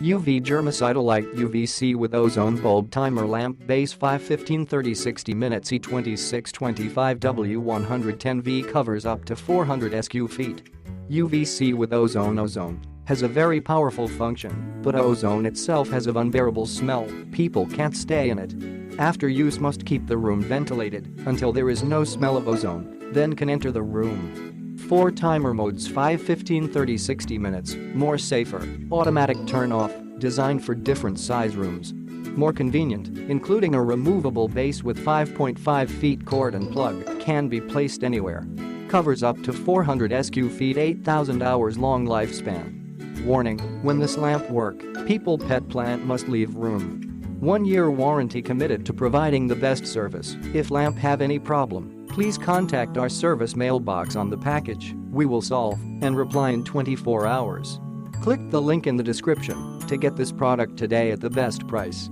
UV Germicidal Light UVC with ozone bulb timer lamp base 5 15 30 60 minutes E26 25W110V covers up to 400 SQ feet. UVC with ozone has a very powerful function, but ozone itself has an unbearable smell. People can't stay in it. After use must keep the room ventilated until there is no smell of ozone, then can enter the room. 4 timer modes 5 15 30 60 minutes, more safer, automatic turn off, designed for different size rooms. More convenient, including a removable base with 5.5 feet cord and plug, can be placed anywhere. Covers up to 400 SQ feet 8,000 hours long lifespan. Warning, when this lamp work, people pet plant must leave room. 1-year warranty committed to providing the best service. If lamp have any problem, please contact our service mailbox on the package. We will solve and reply in 24 hours. Click the link in the description to get this product today at the best price.